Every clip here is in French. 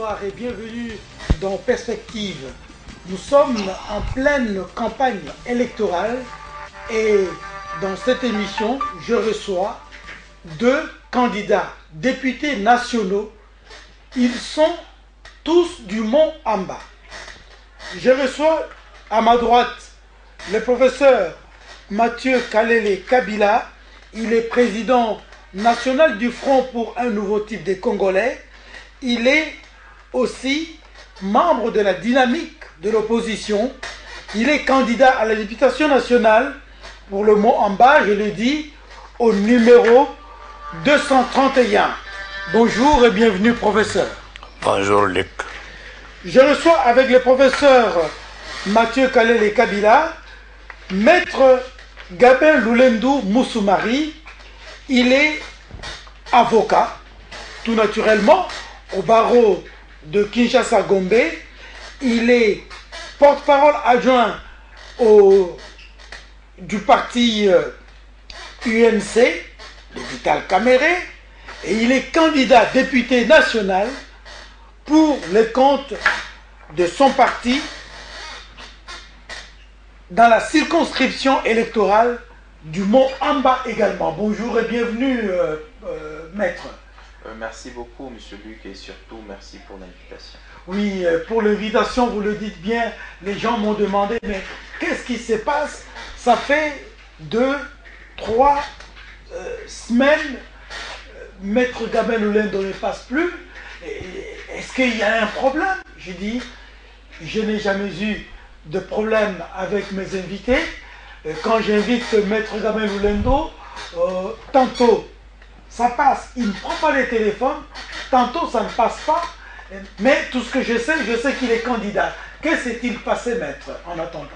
bonsoir et bienvenue dans Perspective. Nous sommes en pleine campagne électorale et dans cette émission, je reçois deux candidats députés nationaux. Ils sont tous du Mont Amba. Je reçois à ma droite le professeur Mathieu Kalele Kabila. Il est président national du Front pour un nouveau type de Congolais. Il est aussi membre de la dynamique de l'opposition. Il est candidat à la députation nationale pour le Mont Amba, je le dis, au numéro 231. Bonjour et bienvenue, professeur. Bonjour, Luc. Je reçois avec le professeur Mathieu Kalele Kabila, maître Gabin Loulendou Moussoumari. Il est avocat, tout naturellement, au barreau de Kinshasa-Gombe. Il est porte-parole adjoint du parti UNC, de Vital Kamerhe, et il est candidat député national pour les comptes de son parti dans la circonscription électorale du Mont Amba également. Bonjour et bienvenue, maître. Merci beaucoup, monsieur Luc, et surtout merci pour l'invitation. Oui, pour l'invitation, vous le dites bien, les gens m'ont demandé, mais qu'est-ce qui se passe? Ça fait 2-3 semaines, maître Gabin Loulendou ne passe plus. Est-ce qu'il y a un problème? J'ai dit, je n'ai jamais eu de problème avec mes invités. Quand j'invite maître Gabin Loulendou, tantôt ça passe, il ne prend pas les téléphones, tantôt ça ne passe pas, mais tout ce que je sais qu'il est candidat. Que s'est-il passé, maître, en attendant?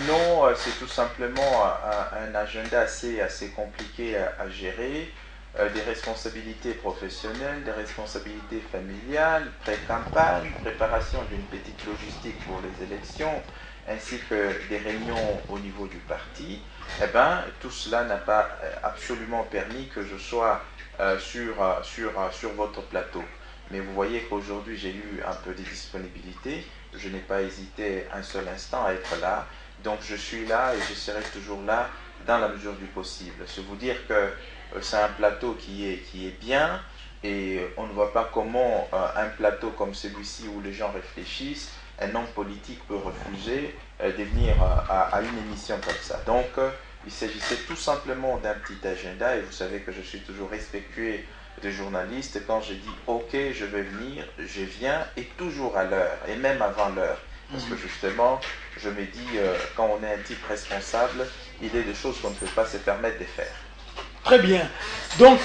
Non, c'est tout simplement un agenda assez compliqué à gérer, des responsabilités professionnelles, des responsabilités familiales, pré-campagne, préparation d'une petite logistique pour les élections, ainsi que des réunions au niveau du parti. Eh bien, tout cela n'a pas absolument permis que je sois sur votre plateau. Mais vous voyez qu'aujourd'hui, j'ai eu un peu de disponibilité. Je n'ai pas hésité un seul instant à être là. Donc, je suis là et je serai toujours là dans la mesure du possible. C'est vous dire que c'est un plateau qui est bien et on ne voit pas comment un plateau comme celui-ci où les gens réfléchissent, un homme politique peut refuser de venir à une émission comme ça. Donc, il s'agissait tout simplement d'un petit agenda et vous savez que je suis toujours respectueux des journalistes. Quand je dis « Ok, je vais venir », je viens et toujours à l'heure et même avant l'heure. Parce que justement, je me dis, quand on est un type responsable, il y a des choses qu'on ne peut pas se permettre de faire. Très bien. Donc,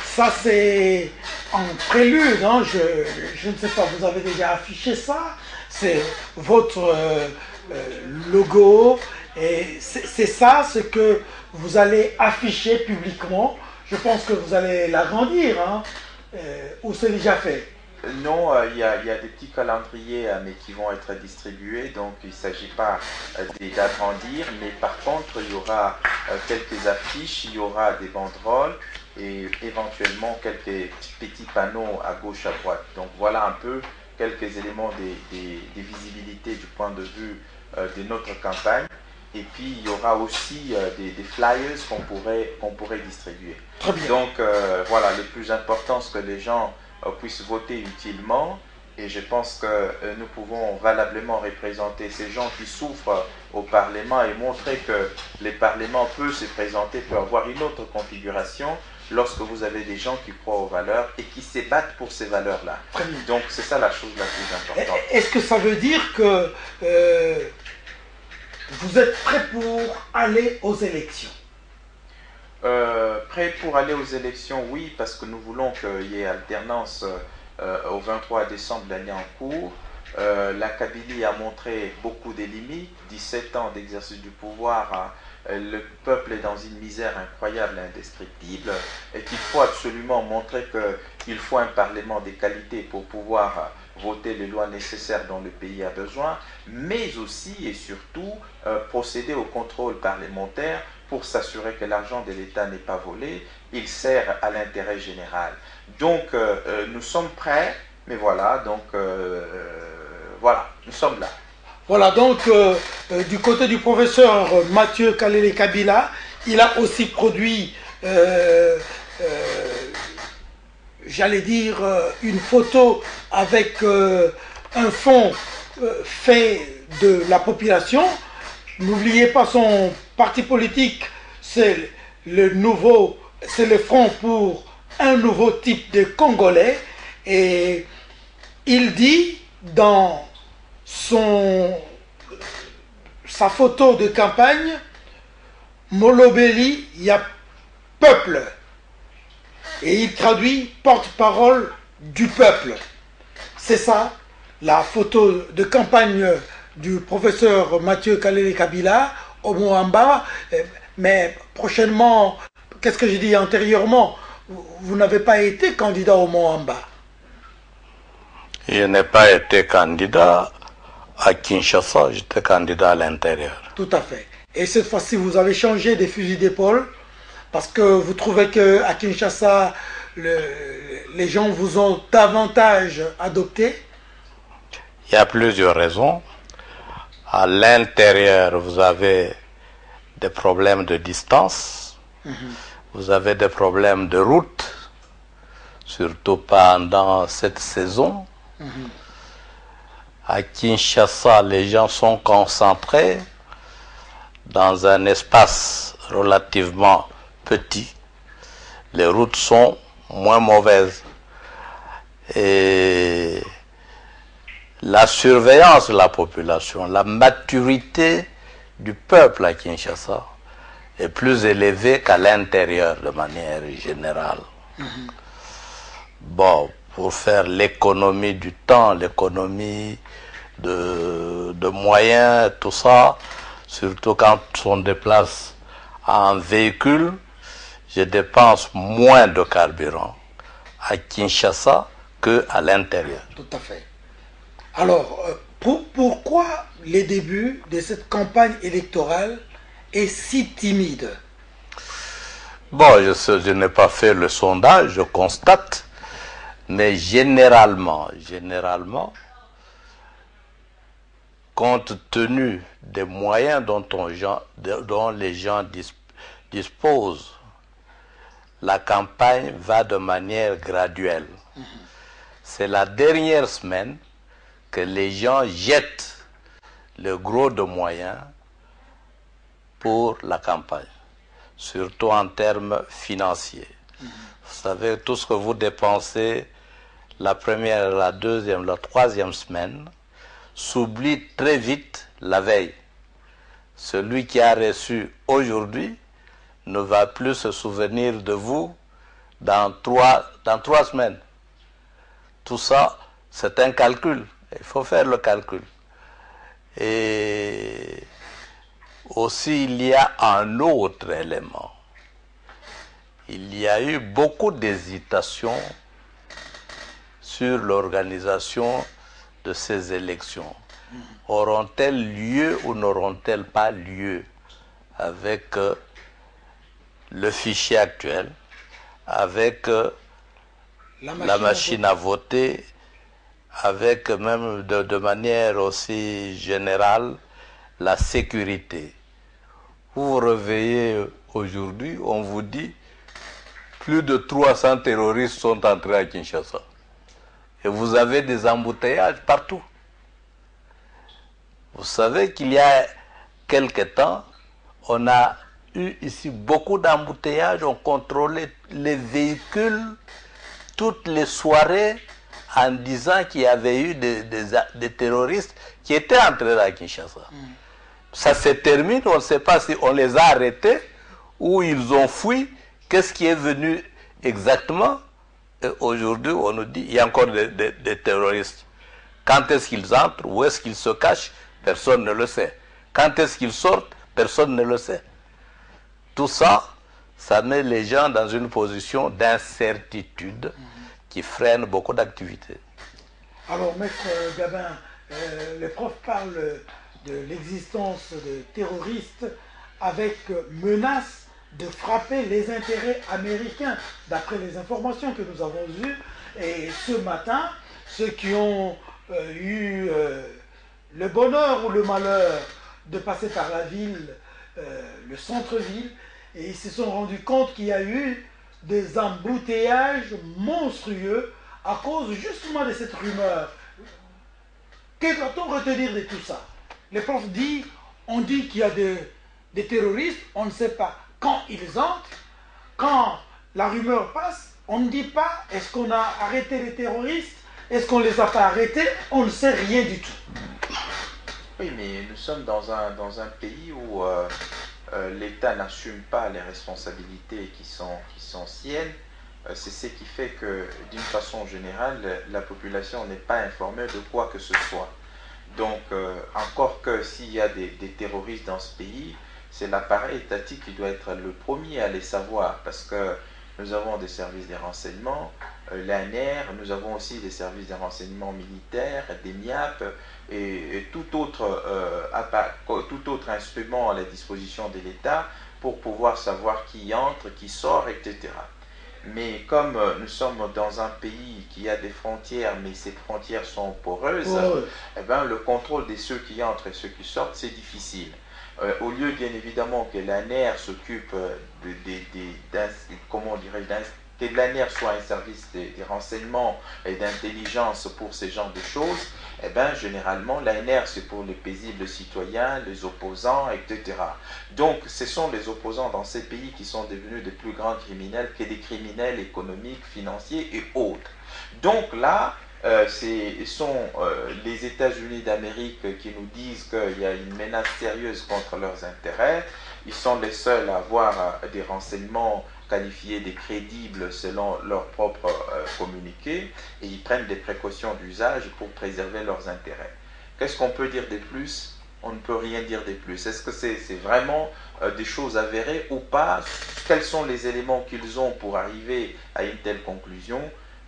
ça c'est en prélude. Hein. Je ne sais pas, vous avez déjà affiché ça. C'est votre logo. Et c'est ça ce que vous allez afficher publiquement. Je pense que vous allez l'agrandir. Hein. Ou c'est déjà fait? Non, il y a des petits calendriers mais qui vont être distribués, donc il ne s'agit pas d'agrandir, mais par contre il y aura quelques affiches, il y aura des banderoles et éventuellement quelques petits panneaux à gauche, à droite. Donc voilà un peu quelques éléments des visibilités du point de vue de notre campagne. Et puis il y aura aussi des flyers qu'on pourrait distribuer. Très bien. Donc voilà, le plus important c'est que les gens puissent voter utilement et je pense que nous pouvons valablement représenter ces gens qui souffrent au Parlement et montrer que le Parlement peut se présenter, peut avoir une autre configuration lorsque vous avez des gens qui croient aux valeurs et qui se battent pour ces valeurs-là. Donc c'est ça la chose la plus importante. Est-ce que ça veut dire que vous êtes prêt pour aller aux élections? Prêt pour aller aux élections, oui, parce que nous voulons qu'il y ait alternance au 23 décembre de l'année en cours. La Kabylie a montré beaucoup de limites, 17 ans d'exercice du pouvoir, le peuple est dans une misère incroyable, indescriptible, et qu'il faut absolument montrer qu'il faut un Parlement de qualité pour pouvoir voter les lois nécessaires dont le pays a besoin, mais aussi et surtout procéder au contrôle parlementaire pour s'assurer que l'argent de l'État n'est pas volé, il sert à l'intérêt général. Donc nous sommes prêts, Mais voilà, donc voilà, nous sommes là. Voilà, donc du côté du professeur Mathieu Kalele Kabila, il a aussi produit, j'allais dire, une photo avec un fond fait de la population. N'oubliez pas son parti politique, c'est le Front pour un nouveau type de Congolais. Et il dit dans sa photo de campagne, Molobeli, il y a peuple. Et il traduit porte-parole du peuple. C'est ça, la photo de campagne du professeur Mathieu Kalele Kabila au Moamba. Mais prochainement, qu'est-ce que j'ai dit antérieurement? Vous n'avez pas été candidat au Moamba. Je n'ai pas été candidat à Kinshasa, j'étais candidat à l'intérieur. Tout à fait. Et cette fois-ci, vous avez changé des fusils d'épaule parce que vous trouvez qu'à Kinshasa, les gens vous ont davantage adopté? Il y a plusieurs raisons. À l'intérieur, vous avez des problèmes de distance, vous avez des problèmes de route, surtout pendant cette saison. À Kinshasa, les gens sont concentrés dans un espace relativement petit. Les routes sont moins mauvaises. Et la surveillance de la population, la maturité du peuple à Kinshasa est plus élevée qu'à l'intérieur de manière générale. Bon, pour faire l'économie du temps, l'économie de moyens, tout ça, surtout quand on déplace en véhicule, je dépense moins de carburant à Kinshasa qu'à l'intérieur. Tout à fait. Alors, pourquoi les débuts de cette campagne électorale est si timide? Bon, je n'ai pas fait le sondage, je constate, mais généralement, compte tenu des moyens dont les gens disposent, la campagne va de manière graduelle. C'est la dernière semaine que les gens jettent le gros de moyens pour la campagne, surtout en termes financiers. Vous savez, tout ce que vous dépensez la première, la deuxième, la troisième semaine s'oublie très vite la veille. Celui qui a reçu aujourd'hui ne va plus se souvenir de vous dans trois semaines. Tout ça, c'est un calcul. Il faut faire le calcul. Et aussi, il y a un autre élément. Il y a eu beaucoup d'hésitations sur l'organisation de ces élections. Auront-elles lieu ou n'auront-elles pas lieu avec le fichier actuel, avec la machine à voter, avec même de manière aussi générale la sécurité. Vous vous réveillez aujourd'hui, on vous dit plus de 300 terroristes sont entrés à Kinshasa. Et vous avez des embouteillages partout. Vous savez qu'il y a quelque temps, on a eu ici beaucoup d'embouteillages, on contrôlait les véhicules toutes les soirées en disant qu'il y avait eu des terroristes qui étaient entrés à Kinshasa. Ça se termine, on ne sait pas si on les a arrêtés ou ils ont fui. Qu'est-ce qui est venu exactement? Aujourd'hui, on nous dit qu'il y a encore des terroristes. Quand est-ce qu'ils entrent? Où est-ce qu'ils se cachent? Personne ne le sait. Quand est-ce qu'ils sortent? Personne ne le sait. Tout ça, ça met les gens dans une position d'incertitude qui freine beaucoup d'activités. Alors, Maître Gabin, le prof parle de l'existence de terroristes avec menace de frapper les intérêts américains, d'après les informations que nous avons eues. Et ce matin, ceux qui ont eu le bonheur ou le malheur de passer par la ville, le centre-ville, et ils se sont rendus compte qu'il y a eu des embouteillages monstrueux à cause justement de cette rumeur. Que doit-on retenir de tout ça? Les profs disent, on dit qu'il y a des terroristes, on ne sait pas quand ils entrent, quand la rumeur passe, on ne dit pas est-ce qu'on a arrêté les terroristes, est-ce qu'on ne les a pas arrêtés, on ne sait rien du tout. Oui, mais nous sommes dans un pays où l'État n'assume pas les responsabilités qui sont siennes. C'est ce qui fait que, d'une façon générale, la population n'est pas informée de quoi que ce soit. Donc, encore que s'il y a des terroristes dans ce pays, c'est l'appareil étatique qui doit être le premier à les savoir, parce que nous avons des services de renseignement, l'ANR, nous avons aussi des services de renseignement militaires, des MIAP, et tout autre instrument à la disposition de l'État pour pouvoir savoir qui entre, qui sort, etc. Mais comme nous sommes dans un pays qui a des frontières, mais ces frontières sont poreuses, eh ben, le contrôle de ceux qui entrent et ceux qui sortent, c'est difficile. Au lieu, bien évidemment, que l'ANR s'occupe comment dirais-je, que l'ANR soit un service des renseignements et d'intelligence pour ces genres de choses, eh ben, généralement, l'ANR, c'est pour les paisibles citoyens, les opposants, etc. Donc, ce sont les opposants dans ces pays qui sont devenus de plus grands criminels que des criminels économiques, financiers et autres. Donc là, ce sont les États-Unis d'Amérique qui nous disent qu'il y a une menace sérieuse contre leurs intérêts. Ils sont les seuls à avoir des renseignements qualifiés de crédibles selon leurs propres communiqués, et ils prennent des précautions d'usage pour préserver leurs intérêts. Qu'est-ce qu'on peut dire de plus? On ne peut rien dire de plus. Est-ce que c'est vraiment des choses avérées ou pas? Quels sont les éléments qu'ils ont pour arriver à une telle conclusion?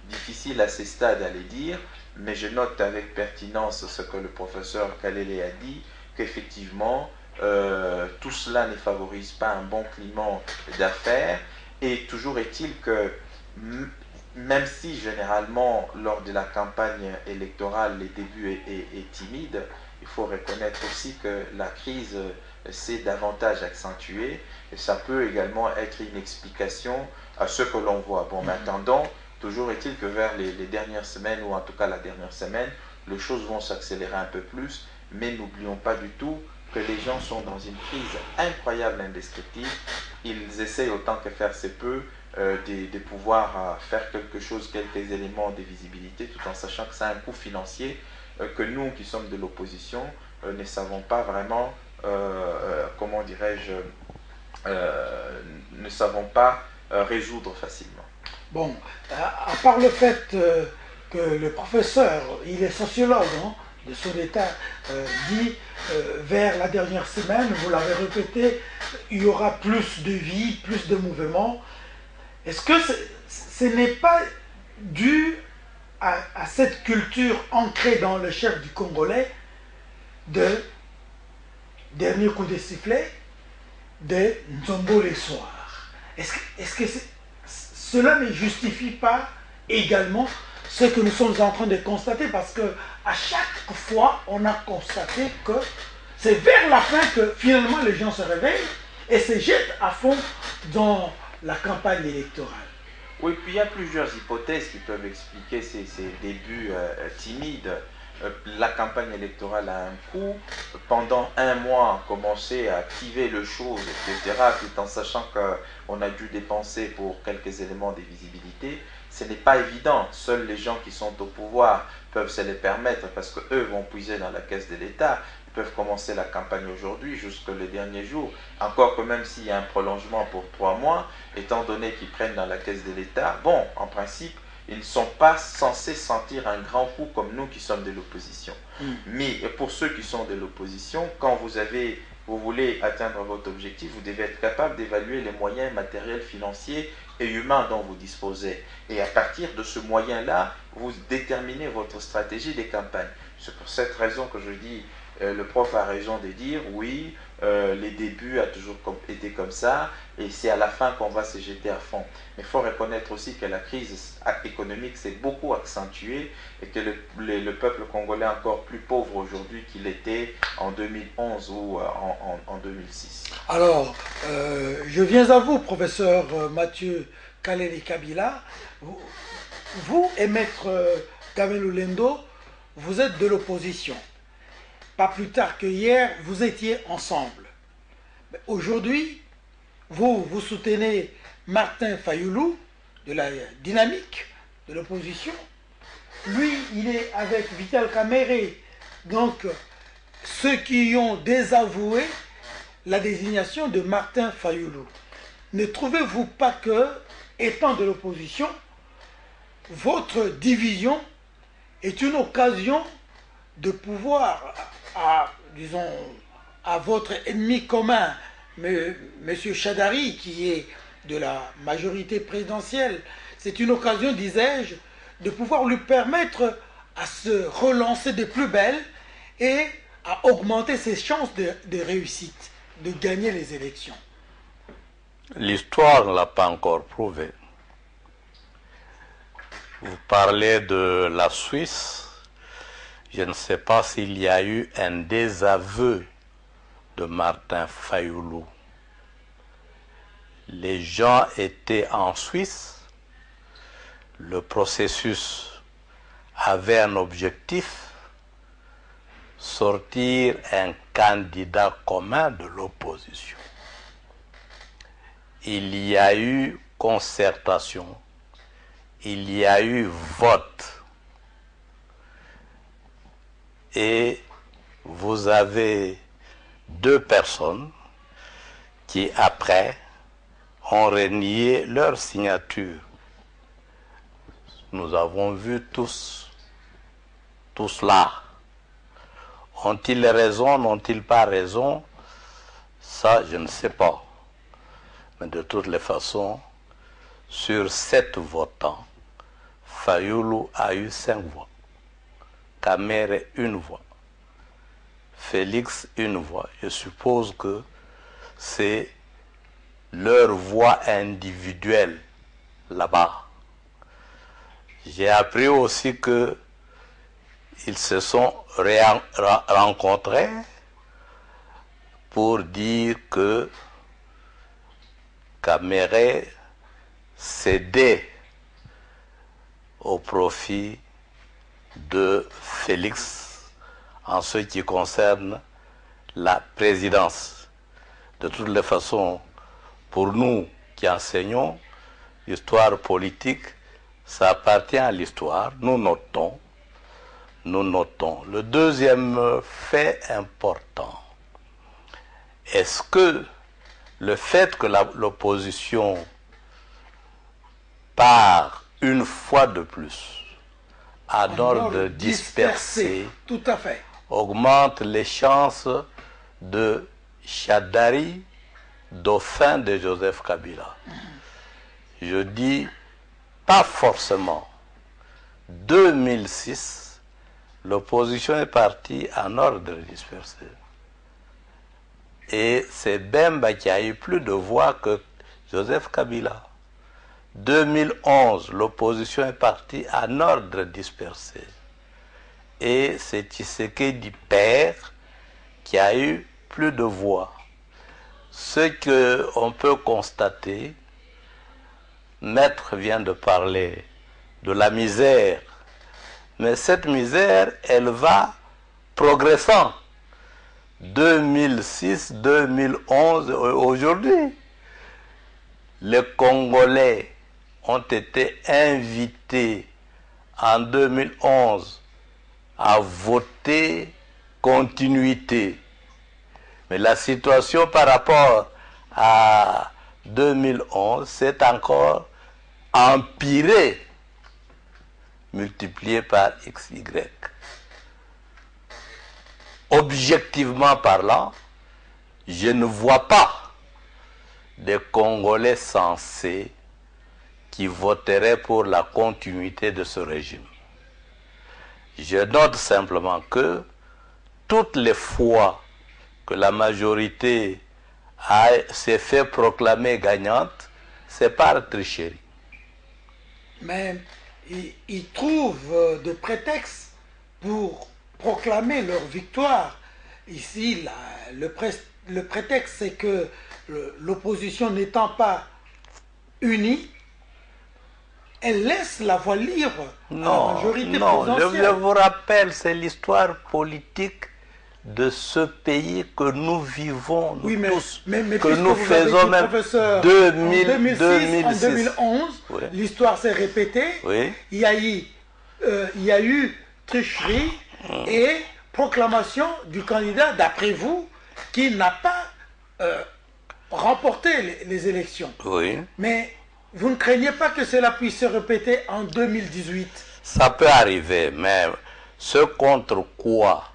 Difficile à ces stades à les dire, mais je note avec pertinence ce que le professeur Kalele a dit, qu'effectivement, tout cela ne favorise pas un bon climat d'affaires, et toujours est-il que, même si généralement, lors de la campagne électorale, le début est timide, il faut reconnaître aussi que la crise s'est davantage accentuée, et ça peut également être une explication à ce que l'on voit. Bon, mais attendons, toujours est-il que vers les dernières semaines, ou en tout cas la dernière semaine, les choses vont s'accélérer un peu plus, mais n'oublions pas du tout que les gens sont dans une crise incroyable, indescriptible. Ils essayent autant que faire se peut de pouvoir faire quelque chose, quelques éléments de visibilité, tout en sachant que c'est un coût financier que nous, qui sommes de l'opposition, ne savons pas vraiment, comment dirais-je, ne savons pas résoudre facilement. Bon, à part le fait que le professeur, il est sociologue de son état, dit vers la dernière semaine, vous l'avez répété, il y aura plus de vie, plus de mouvement. Est-ce que ce n'est pas dû à cette culture ancrée dans le chef du Congolais de dernier coup de sifflet, de Nzombo les soirs? Est-ce que cela ne justifie pas également ce que nous sommes en train de constater? Parce que à chaque fois, on a constaté que c'est vers la fin que finalement les gens se réveillent et se jettent à fond dans la campagne électorale. Oui, puis il y a plusieurs hypothèses qui peuvent expliquer ces débuts timides. La campagne électorale a un coût. Pendant un mois, on a commencé à activer le chose, etc., tout en sachant qu'on a dû dépenser pour quelques éléments de visibilité. Ce n'est pas évident. Seuls les gens qui sont au pouvoir peuvent se les permettre, parce qu'eux vont puiser dans la caisse de l'État. Ils peuvent commencer la campagne aujourd'hui jusqu'au dernier jour. Encore que même s'il y a un prolongement pour 3 mois, étant donné qu'ils prennent dans la caisse de l'État, bon, en principe, ils ne sont pas censés sentir un grand coup comme nous qui sommes de l'opposition. Mais pour ceux qui sont de l'opposition, quand vous voulez atteindre votre objectif, vous devez être capable d'évaluer les moyens matériels, financiers et humains dont vous disposez. Et à partir de ce moyen-là, vous déterminez votre stratégie des campagnes. C'est pour cette raison que je dis le prof a raison de dire, oui, les débuts ont toujours été comme ça, et c'est à la fin qu'on va se jeter à fond. Mais il faut reconnaître aussi que la crise économique s'est beaucoup accentuée et que le peuple congolais est encore plus pauvre aujourd'hui qu'il était en 2011 ou en 2006. Alors, je viens à vous, professeur Mathieu Kaleli Kabila. Vous et maître Gamelu Lendo, vous êtes de l'opposition. Pas plus tard que hier, vous étiez ensemble. Aujourd'hui, vous soutenez Martin Fayoulou de la dynamique de l'opposition. Lui, il est avec Vital Kamerhe. Donc, ceux qui ont désavoué la désignation de Martin Fayoulou. Ne trouvez-vous pas que, étant de l'opposition, votre division est une occasion de pouvoir, disons, à votre ennemi commun, M. Chadari, qui est de la majorité présidentielle, c'est une occasion, disais-je, de pouvoir lui permettre à se relancer de plus belle et à augmenter ses chances de réussite, de gagner les élections. L'histoire ne l'a pas encore prouvé. Vous parlez de la Suisse. Je ne sais pas s'il y a eu un désaveu de Martin Fayoulou. Les gens étaient en Suisse. Le processus avait un objectif, sortir un candidat commun de l'opposition. Il y a eu concertation, il y a eu vote. Et vous avez deux personnes qui, après, ont renié leur signature. Nous avons vu tous cela. Ont-ils raison, n'ont-ils pas raison? Ça, je ne sais pas. Mais de toutes les façons, sur 7 votants, Fayoulou a eu 5 voix. Kamerhe, 1 voix. Félix, 1 voix. Je suppose que c'est leur voix individuelle là-bas. J'ai appris aussi que ils se sont rencontrés pour dire que Kamerhe cédait au profit de Félix en ce qui concerne la présidence. De toutes les façons, pour nous qui enseignons l'histoire politique, ça appartient à l'histoire. Nous notons. Le deuxième fait important, est-ce que le fait que l'opposition part une fois de plus en ordre dispersé, tout à fait, augmente les chances de Chadari, dauphin de Joseph Kabila? Je dis pas forcément. 2006, l'opposition est partie en ordre dispersé. Et c'est Bemba qui a eu plus de voix que Joseph Kabila. 2011, l'opposition est partie en ordre dispersé. Et c'est Tshisekedi père qui a eu plus de voix. Ce qu'on peut constater, Maître vient de parler de la misère, mais cette misère, elle va progressant. 2006, 2011, aujourd'hui, les Congolais ont été invités en 2011 à voter continuité. Mais la situation par rapport à 2011, c'est encore empiré, multiplié par XY. Objectivement parlant, je ne vois pas des Congolais sensés qui voteraient pour la continuité de ce régime. Je note simplement que toutes les fois que la majorité s'est fait proclamer gagnante, c'est par tricherie. Mais ils trouvent des prétextes pour proclamer leur victoire. Ici, le prétexte, c'est que l'opposition n'étant pas unie, elle laisse la voie libre à la majorité présidentielle. Je vous rappelle, c'est l'histoire politique de ce pays que nous vivons, nous tous, que nous faisons même 2006, en 2011, oui. L'histoire s'est répétée, oui. il y a eu tricherie et proclamation du candidat, d'après vous, qui n'a pas remporté les élections. Oui. Mais vous ne craignez pas que cela puisse se répéter en 2018? Ça peut arriver, mais ce contre quoi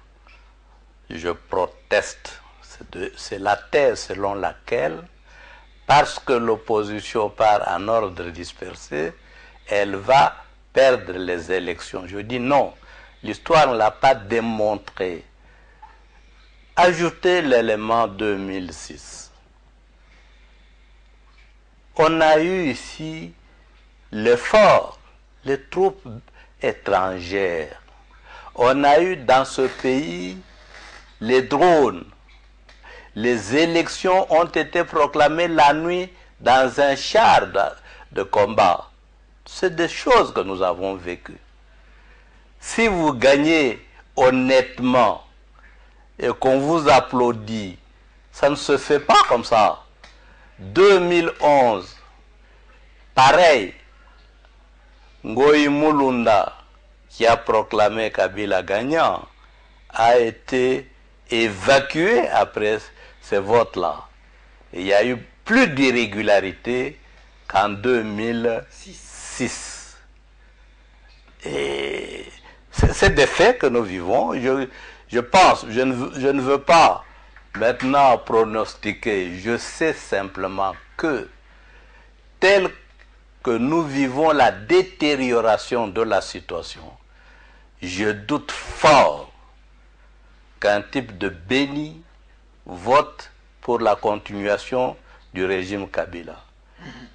je proteste, c'est la thèse selon laquelle, parce que l'opposition part en ordre dispersé, elle va perdre les élections. Je dis non, l'histoire ne l'a pas démontré. Ajoutez l'élément 2006. On a eu ici l'effort, les troupes étrangères. On a eu dans ce pays les drones. Les élections ont été proclamées la nuit dans un char de combat. C'est des choses que nous avons vécues. Si vous gagnez honnêtement et qu'on vous applaudit, ça ne se fait pas comme ça. 2011, pareil, Ngoï Mulunda, qui a proclamé Kabila gagnant, a été évacué après ces votes-là. Il y a eu plus d'irrégularités qu'en 2006. Et c'est des faits que nous vivons. Je pense, je ne veux pas maintenant pronostiquer. Je sais simplement que tel que nous vivons la détérioration de la situation, je doute fort qu'un type de Béni vote pour la continuation du régime Kabila.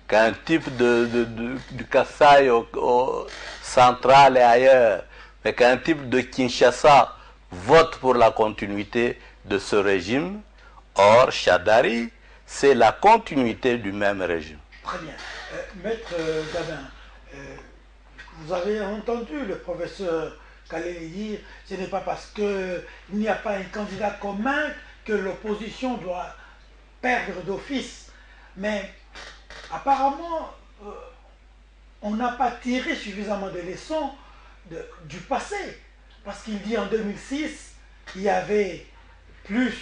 Qu'un type du Kasaï au central et ailleurs, mais qu'un type de Kinshasa vote pour la continuité de ce régime. Or, Chadari, c'est la continuité du même régime. Très bien. Maître Gabin, vous avez entendu le professeur Kaleli dire ce n'est pas parce qu'il n'y a pas un candidat commun que l'opposition doit perdre d'office. Mais apparemment, on n'a pas tiré suffisamment de leçons du passé. Parce qu'il dit en 2006, il y avait plus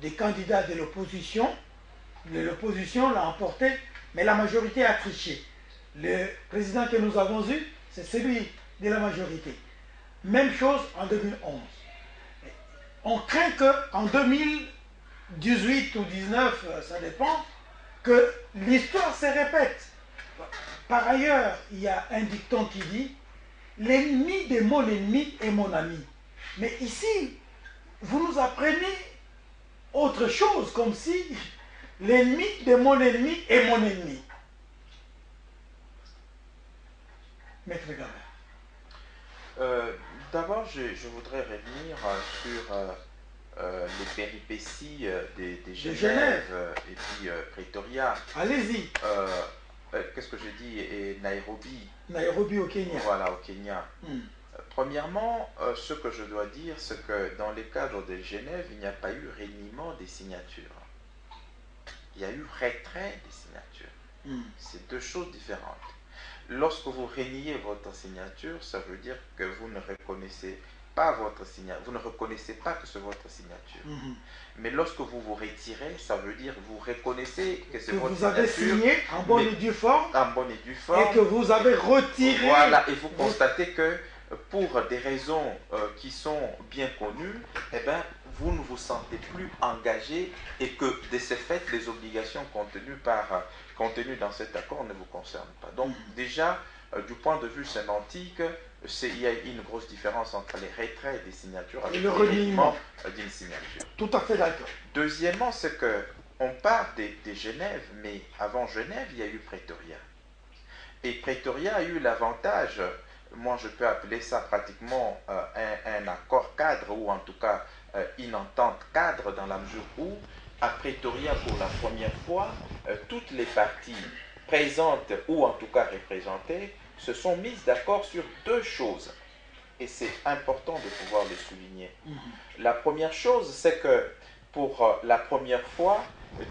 des candidats de l'opposition. L'opposition l'a emporté, mais la majorité a triché. Le président que nous avons eu, c'est celui de la majorité. Même chose en 2011. On craint qu'en 2018 ou 2019, ça dépend, que l'histoire se répète. Par ailleurs, il y a un dicton qui dit « L'ennemi de mon ennemi est mon ami ». Mais ici, vous nous apprenez autre chose, comme si l'ennemi de mon ennemi est mon ennemi. Maître Gabin. D'abord, je voudrais revenir sur les péripéties des Genève et puis Pretoria. Allez-y. Qu'est-ce que je dis? Et Nairobi. Nairobi au Kenya. Voilà, au Kenya. Premièrement, ce que je dois dire, c'est que dans le cadre de Genève, il n'y a pas eu reniement des signatures. Il y a eu retrait des signatures. C'est deux choses différentes. Lorsque vous reniez votre signature, ça veut dire que vous ne reconnaissez pas votre signature. Vous ne reconnaissez pas que c'est votre signature. Mais lorsque vous vous retirez, ça veut dire que vous reconnaissez que c'est votre signature. Vous avez signé en bonne et due forme. En bonne et due forme. Et que vous avez retiré. Voilà, et vous constatez que pour des raisons qui sont bien connues, eh ben, vous ne vous sentez plus engagé et que de ce fait, les obligations contenues dans cet accord ne vous concernent pas. Donc déjà, du point de vue sémantique, il y a une grosse différence entre les retraits des signatures et le reniement d'une signature. Tout à fait d'accord. Deuxièmement, c'est que on parle de Genève, mais avant Genève, il y a eu Pretoria. Et Pretoria a eu l'avantage, moi je peux appeler ça pratiquement un accord cadre, ou en tout cas une entente cadre, dans la mesure où, à Pretoria, pour la première fois, toutes les parties présentes, ou en tout cas représentées, se sont mises d'accord sur deux choses. Et c'est important de pouvoir le souligner. La première chose, c'est que pour la première fois,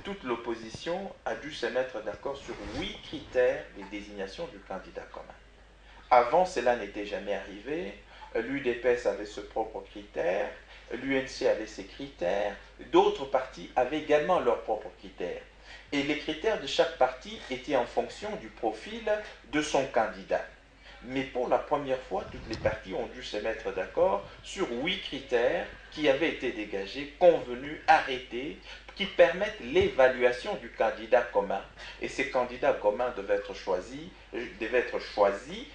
toute l'opposition a dû se mettre d'accord sur 8 critères de désignation du candidat commun. Avant, cela n'était jamais arrivé. L'UDPS avait ses propres critères, l'UNC avait ses critères, d'autres partis avaient également leurs propres critères. Et les critères de chaque parti étaient en fonction du profil de son candidat. Mais pour la première fois, toutes les parties ont dû se mettre d'accord sur 8 critères qui avaient été dégagés, convenus, arrêtés, qui permettent l'évaluation du candidat commun. Et ces candidats communs devaient être choisis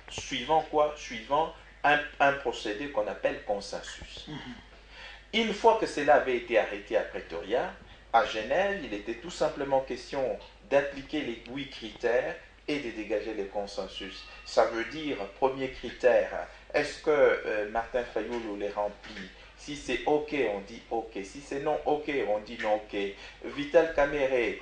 suivant quoi? Suivant un procédé qu'on appelle consensus. Une fois que cela avait été arrêté à Pretoria, à Genève, il était tout simplement question d'appliquer les 8 critères et de dégager les consensus. Ça veut dire, premier critère, est-ce que Martin Fayulu les remplit? Si c'est OK, on dit OK. Si c'est non OK, on dit non OK. Vital Kamerhe,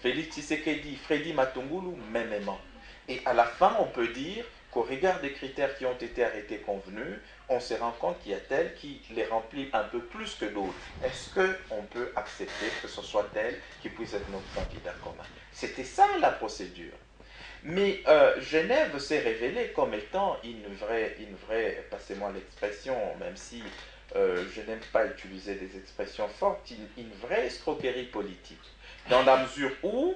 Félix Tshisekedi, Freddy Matungulu, mêmement. Et à la fin, on peut dire qu'au regard des critères qui ont été arrêtés convenus, on se rend compte qu'il y a tel qui les remplit un peu plus que d'autres. Est-ce qu'on peut accepter que ce soit tel qui puisse être notre candidat commun? C'était ça la procédure. Mais Genève s'est révélée comme étant une vraie, passez-moi l'expression, même si je n'aime pas utiliser des expressions fortes, une vraie escroquerie politique. Dans la mesure où,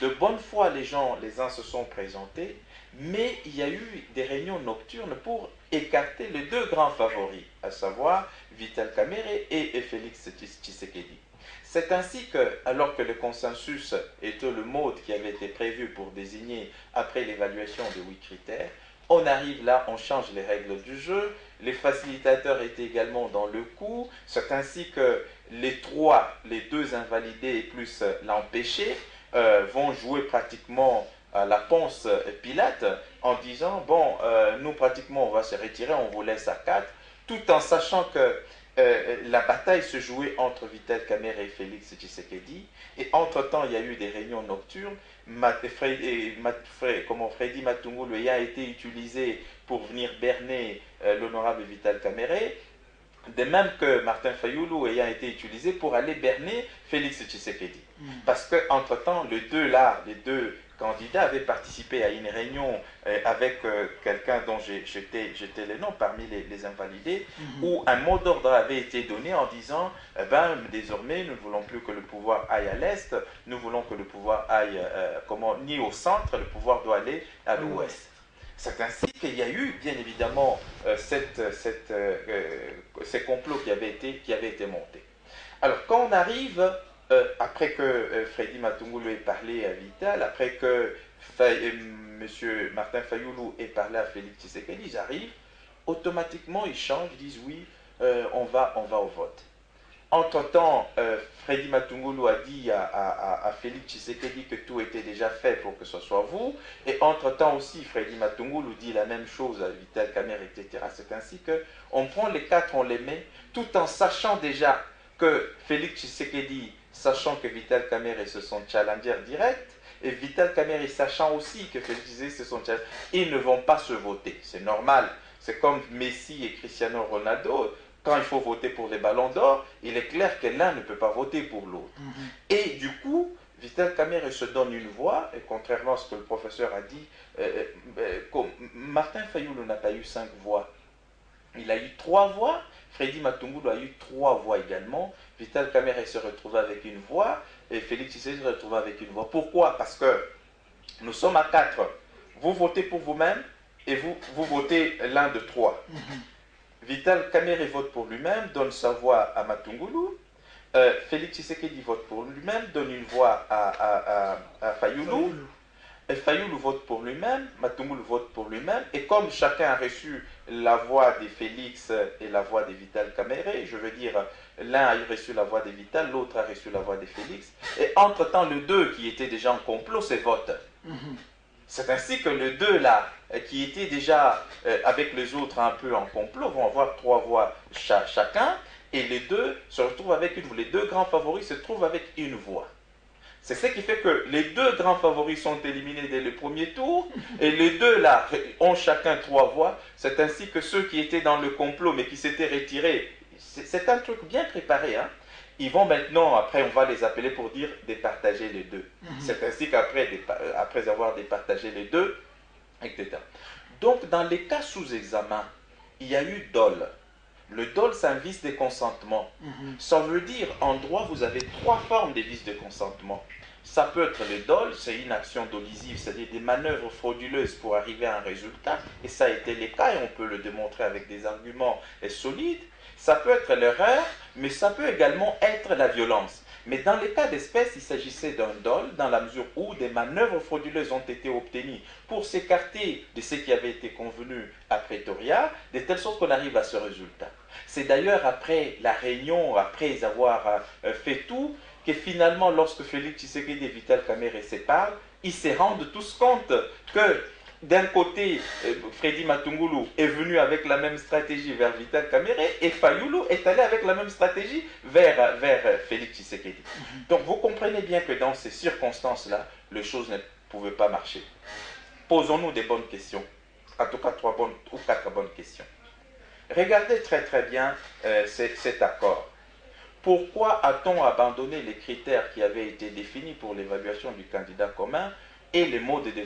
de bonne foi, les uns se sont présentés, mais il y a eu des réunions nocturnes pour écarter les deux grands favoris, à savoir Vital Kamerhe et Félix Tshisekedi. C'est ainsi que, alors que le consensus était le mode qui avait été prévu pour désigner après l'évaluation des 8 critères, on arrive là, on change les règles du jeu, les facilitateurs étaient également dans le coup, c'est ainsi que les deux invalidés plus l'empêché vont jouer pratiquement à la Ponce Pilate en disant, bon, nous pratiquement on va se retirer, on vous laisse à 4, tout en sachant que la bataille se jouait entre Vital Kamerhe et Félix Tshisekedi, et entre-temps, il y a eu des réunions nocturnes. Freddy Matungulu ayant été utilisé pour venir berner l'honorable Vital Kamerhe, de même que Martin Fayulu ayant été utilisé pour aller berner Félix Tshisekedi. Parce qu'entre-temps, les deux candidats avaient participé à une réunion avec quelqu'un dont j'étais le nom parmi les invalidés, où un mot d'ordre avait été donné en disant désormais, nous ne voulons plus que le pouvoir aille à l'est, nous voulons que le pouvoir aille ni au centre, le pouvoir doit aller à l'ouest. C'est ainsi qu'il y a eu, bien évidemment, ces complots qui avaient été montés. Alors, quand on arrive, après que Freddy Matungulu ait parlé à Vital, après que M. Martin Fayulu ait parlé à Félix Tshisekedi, ils arrivent, automatiquement ils changent, ils disent oui, on va au vote. Entre-temps, Freddy Matungulu a dit à Félix Tshisekedi que tout était déjà fait pour que ce soit vous. Et entre-temps aussi, Freddy Matungulu dit la même chose à Vital Kamerhe, etc. C'est ainsi qu'on prend les 4, on les met, tout en sachant déjà que Félix Tshisekedi, sachant que Vital Kamerhe c'est son challenger direct, et Vital Kamerhe sachant aussi que Félix Tshisekedi c'est son challenger, ils ne vont pas se voter. C'est normal. C'est comme Messi et Cristiano Ronaldo. Quand il faut voter pour les ballons d'or, il est clair que l'un ne peut pas voter pour l'autre. Et du coup, Vital Kamerhe se donne une voix, et contrairement à ce que le professeur a dit, Martin Fayulu n'a pas eu 5 voix. Il a eu 3 voix, Freddy Matungulu a eu 3 voix également, Vital Kamerhe se retrouve avec une voix, et Félix Tshisekedi se retrouve avec une voix. Pourquoi? Parce que nous sommes à 4. Vous votez pour vous-même, et vous votez l'un de 3. Vital Kamerhe vote pour lui-même, donne sa voix à Matungulu. Félix Tshisekedi vote pour lui-même, donne une voix à Fayulu. Fayoulou vote pour lui-même, Matungulu vote pour lui-même, et comme chacun a reçu la voix de Félix et la voix de Vital Kamerhe, je veux dire, l'un a reçu la voix de Vital, l'autre a reçu la voix de Félix, et entre-temps, les deux qui étaient déjà en complot se votent. C'est ainsi que les deux là, qui étaient déjà avec les autres un peu en complot, vont avoir 3 voix chacun, et les deux se retrouvent avec une voix. Les deux grands favoris se trouvent avec une voix. C'est ce qui fait que les deux grands favoris sont éliminés dès le premier tour, et les deux là ont chacun 3 voix. C'est ainsi que ceux qui étaient dans le complot mais qui s'étaient retirés, c'est un truc bien préparé, hein. Ils vont maintenant, après on va les appeler pour dire départager les deux. C'est ainsi qu'après après avoir départagé les deux, etc. Donc dans les cas sous examen, il y a eu dol. Le dol, c'est un vice de consentement. Ça veut dire, en droit, vous avez 3 formes de vices de consentement. Ça peut être le dol, c'est une action dolisive, c'est-à-dire des manœuvres frauduleuses pour arriver à un résultat, et ça a été le cas, et on peut le démontrer avec des arguments solides. Ça peut être l'erreur, mais ça peut également être la violence. Mais dans les cas d'espèce, il s'agissait d'un dol, dans la mesure où des manœuvres frauduleuses ont été obtenues pour s'écarter de ce qui avait été convenu à Pretoria, de telle sorte qu'on arrive à ce résultat. C'est d'ailleurs après la réunion, après avoir fait tout, que finalement, lorsque Félix Tshisekedi et Vital Kamerhe se parlent, ils se rendent tous compte que d'un côté, Freddy Matungulu est venu avec la même stratégie vers Vital Kamerhe et Fayoulou est allé avec la même stratégie vers Félix Tshisekedi. Donc vous comprenez bien que dans ces circonstances-là, les choses ne pouvaient pas marcher. Posons-nous des bonnes questions, en tout cas 3 bonnes ou 4 bonnes questions. Regardez très très bien cet accord. Pourquoi a-t-on abandonné les critères qui avaient été définis pour l'évaluation du candidat commun et les modes de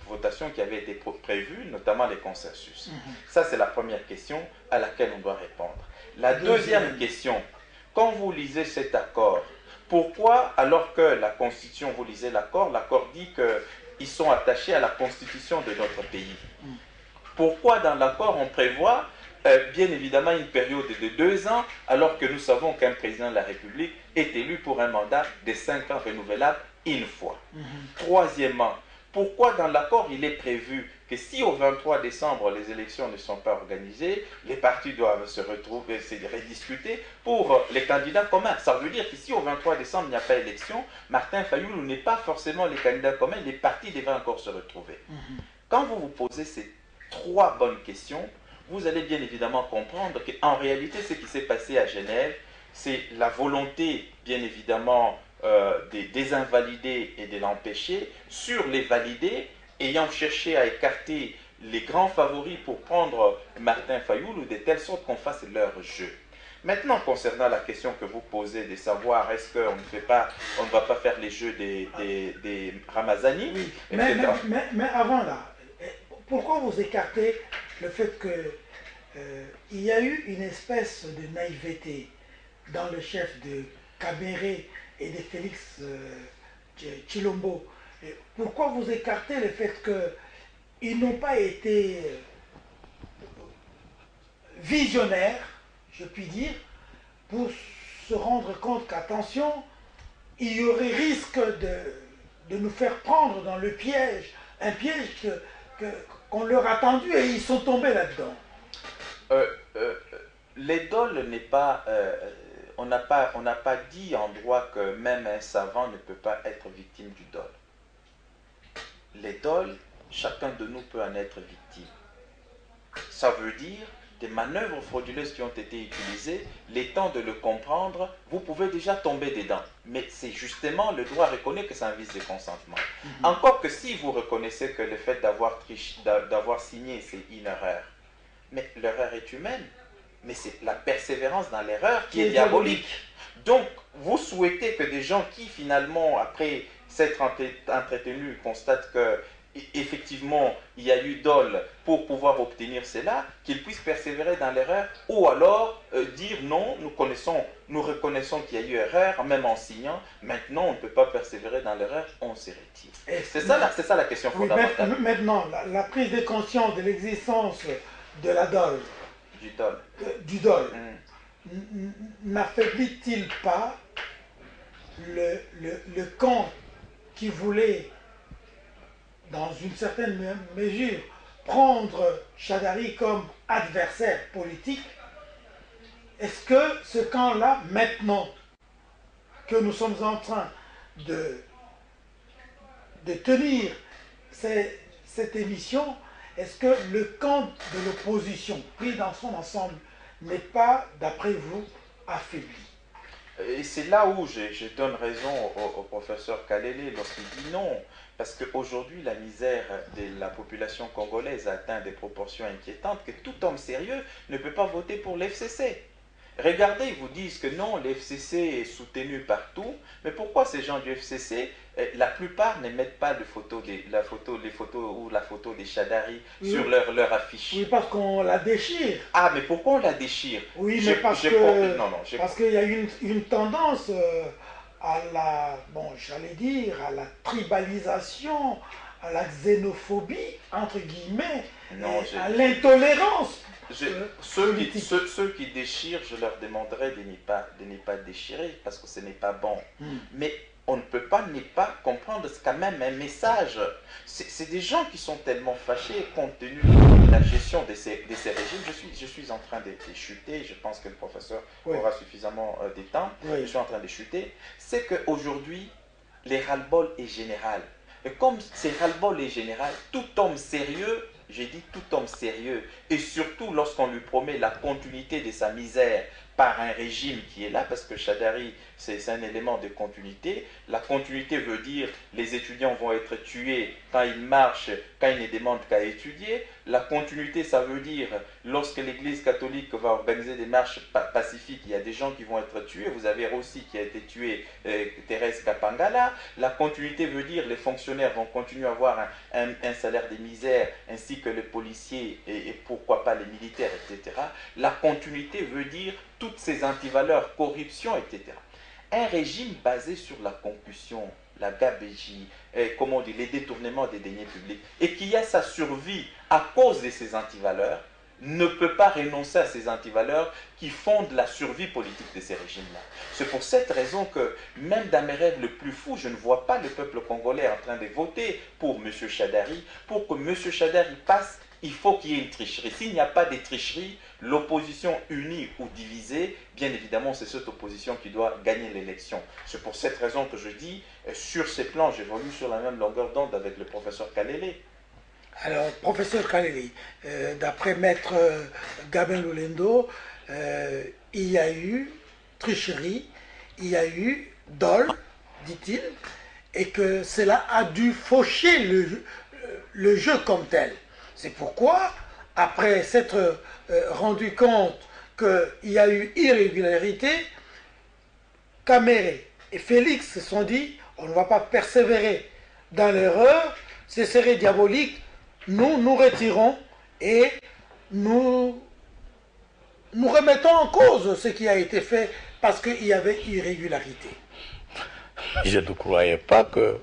votation qui avaient été prévus, notamment les consensus? Ça, c'est la première question à laquelle on doit répondre. La deuxième question, quand vous lisez cet accord, pourquoi, alors que la Constitution, vous lisez l'accord dit qu'ils sont attachés à la Constitution de notre pays? Pourquoi dans l'accord on prévoit bien évidemment une période de 2 ans, alors que nous savons qu'un président de la République est élu pour un mandat de 5 ans renouvelable une fois. Troisièmement, pourquoi dans l'accord il est prévu que si au 23 décembre les élections ne sont pas organisées, les partis doivent se retrouver, se rediscuter pour les candidats communs? Ça veut dire que si au 23 décembre il n'y a pas d'élection, Martin Fayoulou n'est pas forcément les candidats communs, les partis devraient encore se retrouver. Quand vous vous posez ces 3 bonnes questions, vous allez bien évidemment comprendre qu'en réalité, ce qui s'est passé à Genève, c'est la volonté, bien évidemment, de désinvalider et de l'empêcher, sur les valider, ayant cherché à écarter les grands favoris pour prendre Martin Fayoulou de telle sorte qu'on fasse leur jeu. Maintenant, concernant la question que vous posez de savoir est-ce qu'on ne va pas faire les jeux des Ramazani, oui, mais avant là, pourquoi vous écartez le fait qu'il y a eu une espèce de naïveté dans le chef de Kamerhe et de Félix Tshilombo? Pourquoi vous écartez le fait qu'ils n'ont pas été visionnaires, je puis dire, pour se rendre compte qu'attention, il y aurait risque de nous faire prendre dans le piège, un piège qu'on leur a tendu et ils sont tombés là-dedans? Les dol n'est pas... on n'a pas dit en droit que même un savant ne peut pas être victime du dol. Les dol, chacun de nous peut en être victime. Ça veut dire des manœuvres frauduleuses qui ont été utilisées, les temps de le comprendre, vous pouvez déjà tomber dedans. Mais c'est justement, le droit reconnaît que c'est un vice de consentement. Encore que si vous reconnaissez que le fait d'avoir signé, c'est une erreur. Mais l'erreur est humaine. Mais c'est la persévérance dans l'erreur qui est diabolique. Donc, vous souhaitez que des gens qui, finalement, après s'être entretenus, constatent que effectivement, il y a eu dol pour pouvoir obtenir cela, qu'ils puissent persévérer dans l'erreur, ou alors dire non, nous reconnaissons qu'il y a eu erreur, même en signant, maintenant on ne peut pas persévérer dans l'erreur, on se retire. C'est ça la question fondamentale. Maintenant, la prise de conscience de l'existence de la dol, du dol, n'affaiblit-il pas le camp qui voulait dans une certaine mesure, prendre Chadari comme adversaire politique, est-ce que ce camp-là, maintenant que nous sommes en train de tenir cette émission, est-ce que le camp de l'opposition, pris dans son ensemble, n'est pas, d'après vous, affaibli? Et c'est là où je donne raison au professeur Kalele lorsqu'il dit non. Parce qu'aujourd'hui, la misère de la population congolaise atteint des proportions inquiétantes que tout homme sérieux ne peut pas voter pour l'FCC. Regardez, ils vous disent que non, l'FCC est soutenu partout, mais pourquoi ces gens du FCC, la plupart ne mettent pas les photos des Chadari sur leur affiche? Oui, parce qu'on la déchire. Ah, mais pourquoi on la déchire? Oui, mais parce qu'il y a une tendance à la, j'allais dire, à la tribalisation, à la xénophobie, entre guillemets, à l'intolérance. Ceux qui déchirent, je leur demanderai de ne pas déchirer, parce que ce n'est pas bon. Mais on ne peut pas ne pas comprendre, c'est quand même un message. C'est des gens qui sont tellement fâchés compte tenu de la gestion de ces régimes. Je suis en train de chuter, je pense que le professeur aura suffisamment de temps. Je suis en train de chuter. C'est qu'aujourd'hui, les ras-le-bol est général. Et comme c'est ras-le-bol est général, tout homme sérieux, j'ai dit tout homme sérieux, et surtout lorsqu'on lui promet la continuité de sa misère par un régime qui est là, parce que Chadari, c'est un élément de continuité. La continuité veut dire les étudiants vont être tués quand ils marchent, quand ils ne demandent qu'à étudier. La continuité, ça veut dire lorsque l'Église catholique va organiser des marches pacifiques, il y a des gens qui vont être tués. Vous avez Rossi qui a été tué, Thérèse Kapangala. La continuité veut dire les fonctionnaires vont continuer à avoir un salaire de misère, ainsi que les policiers et pourquoi pas les militaires, etc. La continuité veut dire toutes ces antivaleurs, corruption, etc. Un régime basé sur la concussion, la gabégie, comment on dit, les détournements des deniers publics, et qui a sa survie à cause de ces antivaleurs, ne peut pas renoncer à ces antivaleurs qui fondent la survie politique de ces régimes-là. C'est pour cette raison que, même dans mes rêves les plus fous, je ne vois pas le peuple congolais en train de voter pour M. Chadari. Pour que M. Chadari passe, il faut qu'il y ait une tricherie. S'il n'y a pas de tricherie, l'opposition unie ou divisée, bien évidemment, c'est cette opposition qui doit gagner l'élection. C'est pour cette raison que je dis, sur ces plans, j'évolue sur la même longueur d'onde avec le professeur Kalele. Alors, professeur Kalele, d'après maître Gabin Lolendo, il y a eu tricherie, il y a eu dol, dit-il, et que cela a dû faucher le jeu comme tel. C'est pourquoi, après s'être rendu compte qu'il y a eu irrégularité, Caméré et Félix se sont dit, on ne va pas persévérer dans l'erreur, ce serait diabolique, nous nous retirons et nous remettons en cause ce qui a été fait parce qu'il y avait irrégularité. Je ne croyais pas que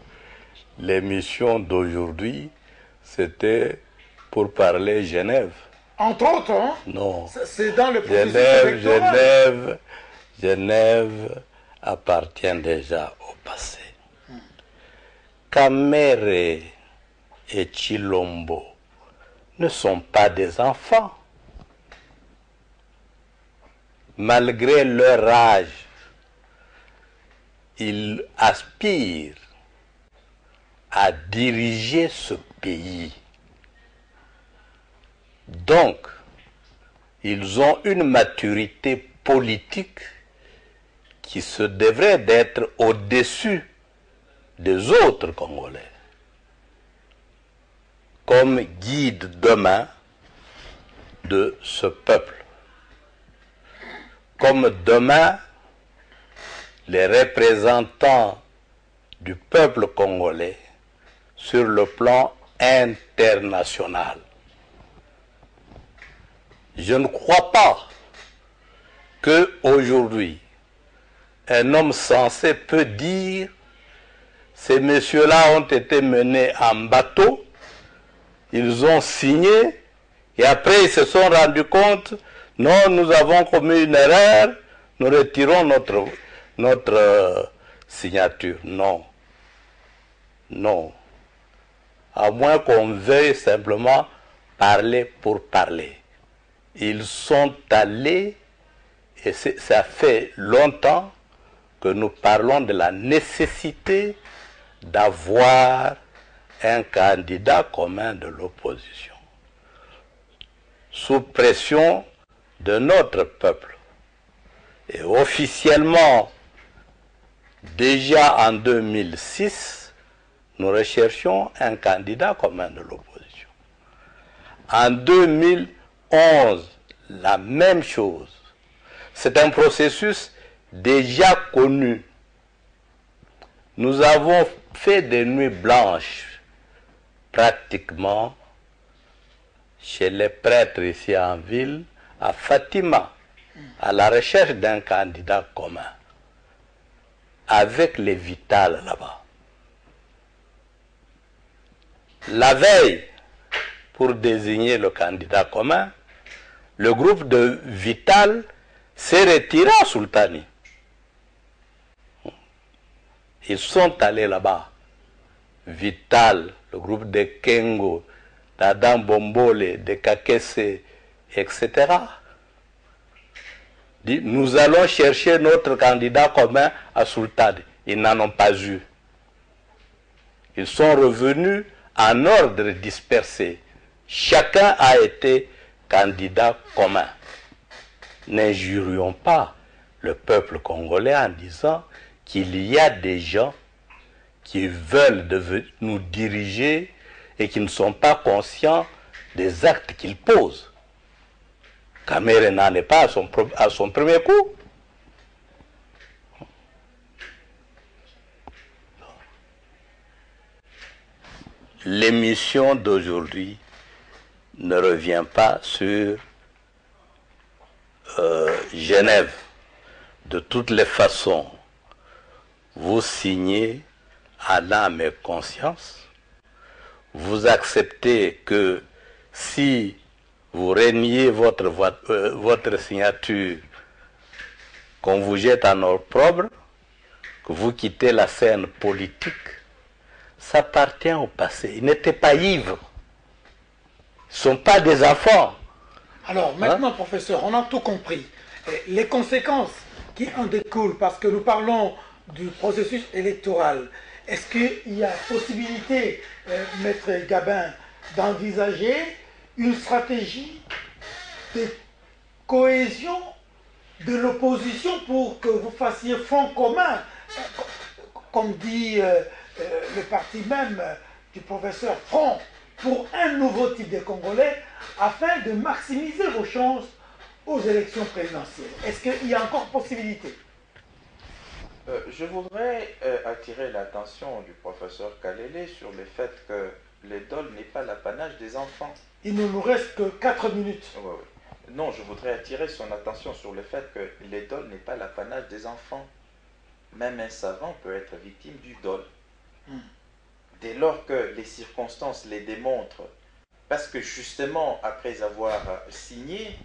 l'émission d'aujourd'hui, c'était pour parler Genève. Entre autres, hein? Non. C'est dans le processus électoral. Genève appartient déjà au passé. Caméré et Chilombo ne sont pas des enfants. Malgré leur âge, ils aspirent à diriger ce pays. Donc, ils ont une maturité politique qui se devrait d'être au-dessus des autres Congolais, comme guide demain de ce peuple. Comme demain, les représentants du peuple congolais sur le plan international. Je ne crois pas qu'aujourd'hui, un homme sensé peut dire ces messieurs-là ont été menés en bateau, ils ont signé, et après ils se sont rendus compte, non, nous avons commis une erreur, nous retirons notre signature. Non. Non. à moins qu'on veuille simplement parler pour parler. Ils sont allés, et ça fait longtemps que nous parlons de la nécessité d'avoir un candidat commun de l'opposition, sous pression de notre peuple. Et officiellement, déjà en 2006, nous recherchions un candidat commun de l'opposition. En 2011, la même chose. C'est un processus déjà connu. Nous avons fait des nuits blanches, pratiquement, chez les prêtres ici en ville, à Fatima, à la recherche d'un candidat commun, avec les Vital là-bas. La veille, pour désigner le candidat commun, le groupe de Vital s'est retiré à Sultani. Ils sont allés là-bas. Vital, le groupe de Kengo, d'Adam Bombole, de Kakese, etc. Dit, nous allons chercher notre candidat commun à Sultani. Ils n'en ont pas eu. Ils sont revenus en ordre dispersé. Chacun a été candidat commun. N'injurions pas le peuple congolais en disant qu'il y a des gens qui veulent nous diriger et qui ne sont pas conscients des actes qu'ils posent. Kamere n'en est pas à son premier coup. L'émission d'aujourd'hui ne revient pas sur Genève. De toutes les façons, vous signez à l'âme et conscience. Vous acceptez que si vous reniez votre signature, qu'on vous jette en opprobre, que vous quittez la scène politique, ça appartient au passé. Ils n'étaient pas ivres. Ils ne sont pas des enfants. Alors maintenant, professeur, on a tout compris. Les conséquences qui en découlent, parce que nous parlons du processus électoral, est-ce qu'il y a possibilité, Maître Gabin, d'envisager une stratégie de cohésion de l'opposition pour que vous fassiez front commun, comme dit le parti même du professeur, front pour un nouveau type de Congolais, afin de maximiser vos chances aux élections présidentielles? Est-ce qu'il y a encore possibilité? Je voudrais attirer l'attention du professeur Kalele sur le fait que l'édole n'est pas l'apanage des enfants. Il ne nous reste que 4 minutes. Oui, oui. Non, je voudrais attirer son attention sur le fait que l'édole n'est pas l'apanage des enfants. Même un savant peut être victime du dol. Dès lors que les circonstances les démontrent. Parce que justement, après avoir signé,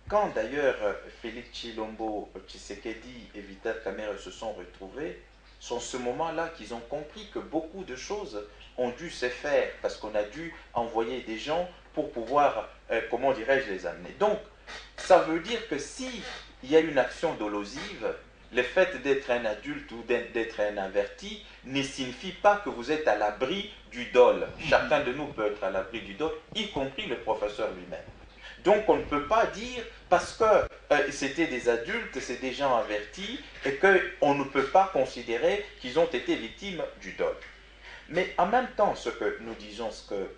quand d'ailleurs Félix Tshilombo, Tshisekedi et Vital Kamerhe se sont retrouvés, c'est en ce moment-là qu'ils ont compris que beaucoup de choses ont dû se faire, parce qu'on a dû envoyer des gens pour pouvoir, comment dirais-je, les amener. Donc, ça veut dire que s'il y a une action dolosive, le fait d'être un adulte ou d'être un averti ne signifie pas que vous êtes à l'abri du dol. Chacun de nous peut être à l'abri du dol, y compris le professeur lui-même. Donc on ne peut pas dire, parce que c'était des adultes, c'est des gens avertis, et qu'on ne peut pas considérer qu'ils ont été victimes du dol. Mais en même temps, ce que nous disons, c'est que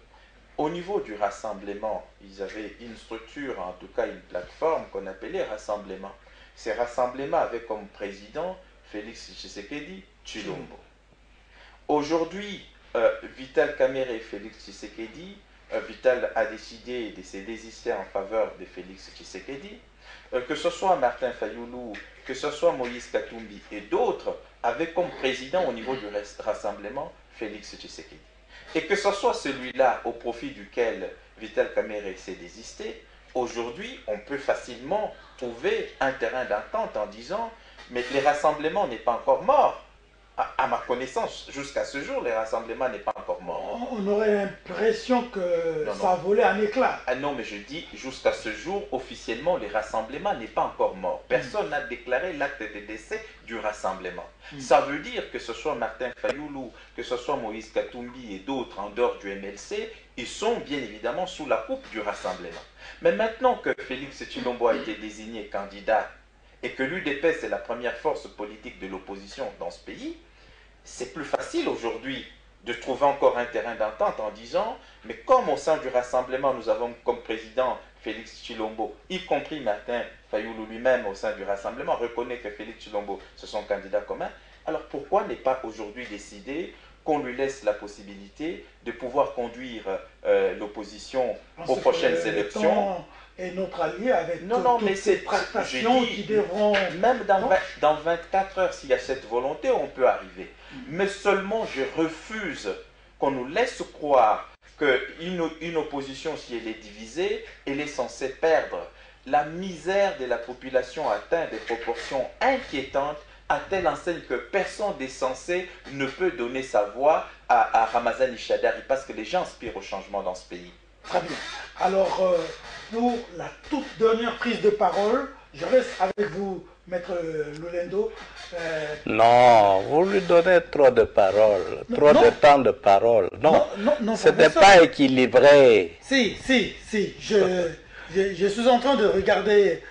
au niveau du rassemblement, ils avaient une structure, en tout cas une plateforme qu'on appelait rassemblement. Ces rassemblements avaient comme président Félix Tshisekedi Tshilombo. Aujourd'hui, Vital Kamerhe et Félix Tshisekedi, Vital a décidé de se désister en faveur de Félix Tshisekedi, que ce soit Martin Fayoulou, que ce soit Moïse Katumbi et d'autres, avaient comme président au niveau du rassemblement Félix Tshisekedi. Et que ce soit celui-là au profit duquel Vital Kamerhe s'est désisté, aujourd'hui, on peut facilement trouver un terrain d'entente en disant « mais le rassemblement n'est pas encore mort ». À ma connaissance, jusqu'à ce jour, le rassemblement n'est pas encore mort. On aurait l'impression que ça a volé un éclat. Ah non, mais je dis, jusqu'à ce jour, officiellement, le rassemblement n'est pas encore mort. Personne n'a déclaré l'acte de décès du rassemblement. Ça veut dire que ce soit Martin Fayoulou, que ce soit Moïse Katumbi et d'autres en dehors du MLC, ils sont bien évidemment sous la coupe du rassemblement. Mais maintenant que Félix Tshilombo a été désigné candidat et que l'UDPS est la première force politique de l'opposition dans ce pays, c'est plus facile aujourd'hui de trouver encore un terrain d'entente en disant, mais comme au sein du rassemblement, nous avons comme président Félix Tshilombo, y compris Martin Fayoulou lui-même au sein du rassemblement, reconnaît que Félix Tshilombo, c'est son candidat commun, alors pourquoi n'est pas aujourd'hui décidé qu'on lui laisse la possibilité de pouvoir conduire l'opposition aux prochaines élections et notre allié avec toutes ces tractations qui devront... Même dans 24 heures, s'il y a cette volonté, on peut arriver. Mais seulement, je refuse qu'on nous laisse croire qu'une opposition, si elle est divisée, elle est censée perdre. La misère de la population atteint des proportions inquiétantes à telle enseigne que personne des censés ne peut donner sa voix à Ramazani Shadari parce que les gens aspirent au changement dans ce pays. Très bien. Alors, pour la toute dernière prise de parole, je reste avec vous, Maître Lolendo. Non, vous lui donnez trop de paroles, de temps de parole. Non, ce n'est pas équilibré. Si. Je suis en train de regarder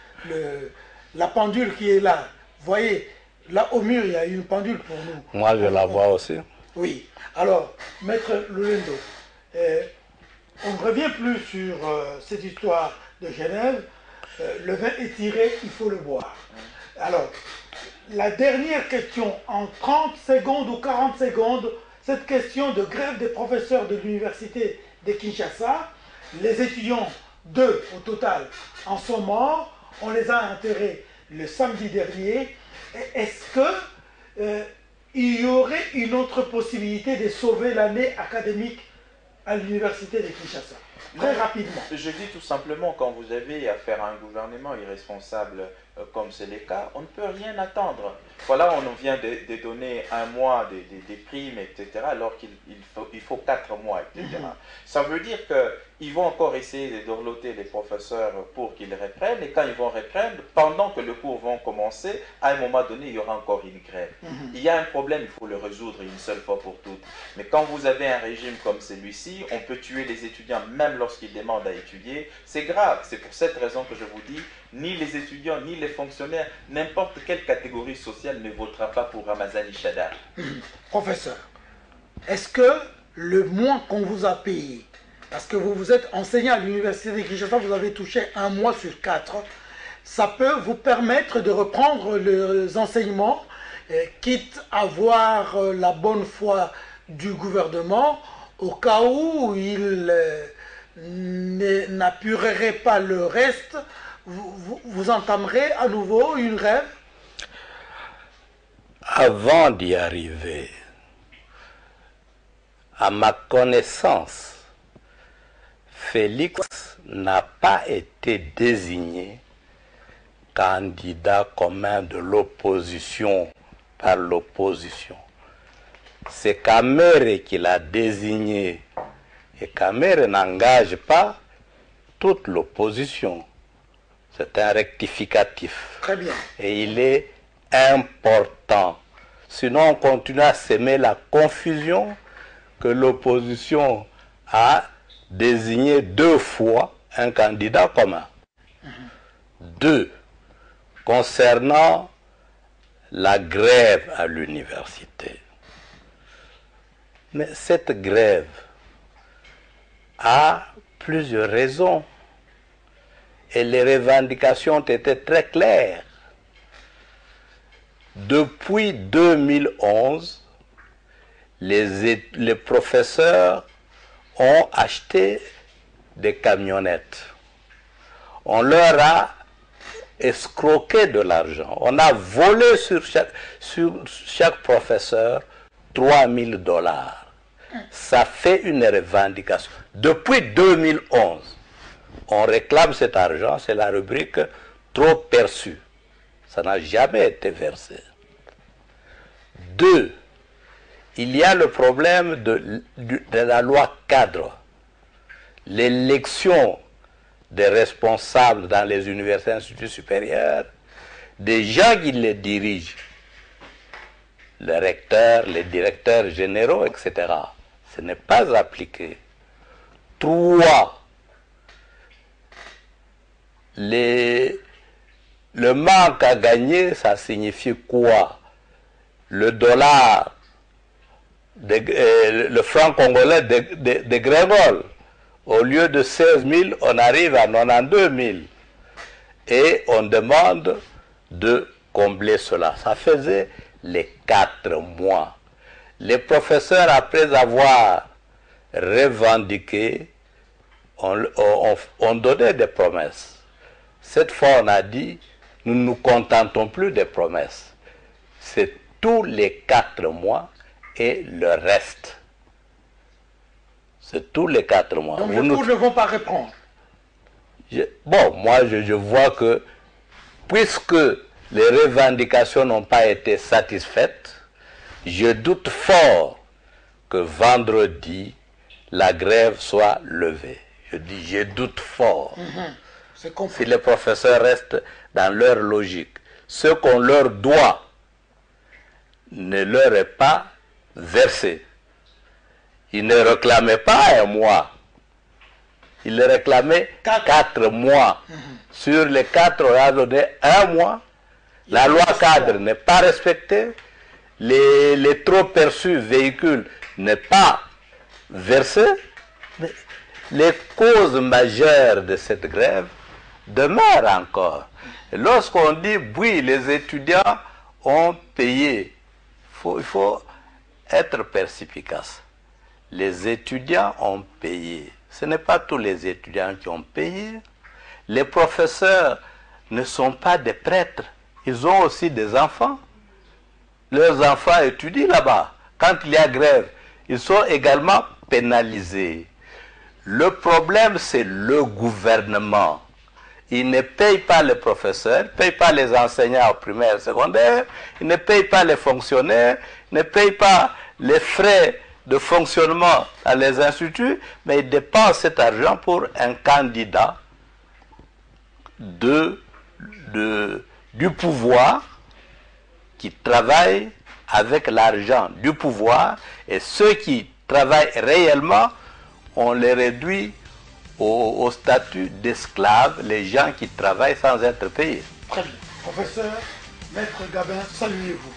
la pendule qui est là. Vous voyez, là au mur, il y a une pendule pour nous. Moi, je la vois aussi. Oui. Alors, Maître Lolendo, on ne revient plus sur cette histoire de Genève. Le vin est tiré, il faut le boire. Alors, la dernière question, en 30 secondes ou 40 secondes, cette question de grève des professeurs de l'université de Kinshasa. Les étudiants, 2 au total, en sont morts. On les a enterrés le samedi dernier. Est-ce qu'il y aurait une autre possibilité de sauver l'année académique à l'université de Kinshasa? Très rapidement. Je dis tout simplement, quand vous avez affaire à un gouvernement irresponsable comme c'est le cas, on ne peut rien attendre. Voilà, on vient de donner un mois des primes, etc., alors qu'il faut 4 mois, etc. Ça veut dire qu'ils vont encore essayer de dorloter les professeurs pour qu'ils reprennent, et quand ils vont reprendre, pendant que le cours vont commencer, à un moment donné, il y aura encore une grève. Il y a un problème, il faut le résoudre une seule fois pour toutes. Mais quand vous avez un régime comme celui-ci, on peut tuer les étudiants même lorsqu'ils demandent à étudier. C'est grave. C'est pour cette raison que je vous dis, ni les étudiants, ni les fonctionnaires, n'importe quelle catégorie sociale ne votera pas pour Ramazani Shadari. Professeur, est-ce que le moins qu'on vous a payé, parce que vous êtes enseignant à l'université de Kinshasa, vous avez touché 1 mois sur 4, ça peut vous permettre de reprendre les enseignements, quitte à voir la bonne foi du gouvernement, au cas où il n'appuierait pas le reste, vous entamerez à nouveau une grève? Avant d'y arriver, à ma connaissance, Félix n'a pas été désigné candidat commun de l'opposition par l'opposition. C'est Kamere qui l'a désigné. Et Kamere n'engage pas toute l'opposition. C'est un rectificatif. Très bien. Et il est important. Sinon, on continue à semer la confusion que l'opposition a désigné 2 fois un candidat commun. 2. Concernant la grève à l'université. Mais cette grève a plusieurs raisons. Et les revendications ont été très claires. Depuis 2011, les professeurs ont acheté des camionnettes. On leur a escroqué de l'argent. On a volé sur chaque professeur $3 000. Ça fait une revendication. Depuis 2011, on réclame cet argent, c'est la rubrique trop perçue. Ça n'a jamais été versé. 2. il y a le problème de la loi cadre. L'élection des responsables dans les universités et instituts supérieurs, des gens qui les dirigent, les recteurs, les directeurs généraux, etc. Ce n'est pas appliqué. 3. Le manque à gagner, ça signifie quoi? Le dollar, le franc congolais dégrégole. Au lieu de 16 000, on arrive à 92 000. Et on demande de combler cela. Ça faisait les 4 mois. Les professeurs, après avoir revendiqué, on donnait des promesses. Cette fois, on a dit, nous ne nous contentons plus des promesses. C'est tous les 4 mois et le reste. C'est tous les 4 mois. Donc les cours ne vont pas reprendre. Moi, je vois que, puisque les revendications n'ont pas été satisfaites, je doute fort que vendredi, la grève soit levée. Je doute fort. Si les professeurs restent dans leur logique, ce qu'on leur doit ne leur est pas versé. Ils ne réclamaient pas un mois. Ils réclamaient 4 mois. Sur les 4, on a donné 1 mois. La loi cadre n'est pas respectée. Les trop perçus véhicules n'est pas versé. Les causes majeures de cette grève demeurent encore. Lorsqu'on dit, oui, les étudiants ont payé, il faut être perspicace. Les étudiants ont payé. Ce n'est pas tous les étudiants qui ont payé. Les professeurs ne sont pas des prêtres. Ils ont aussi des enfants. Leurs enfants étudient là-bas. Quand il y a grève, ils sont également pénalisés. Le problème, c'est le gouvernement. Il ne paye pas les professeurs, il ne paye pas les enseignants au primaire et secondaire, il ne paye pas les fonctionnaires, il ne paye pas les frais de fonctionnement dans les instituts, mais il dépense cet argent pour un candidat du pouvoir qui travaille avec l'argent du pouvoir, et ceux qui travaillent réellement, on les réduit au statut d'esclaves, les gens qui travaillent sans être payés. Très bien. Professeur, Maître Gabin, saluez-vous.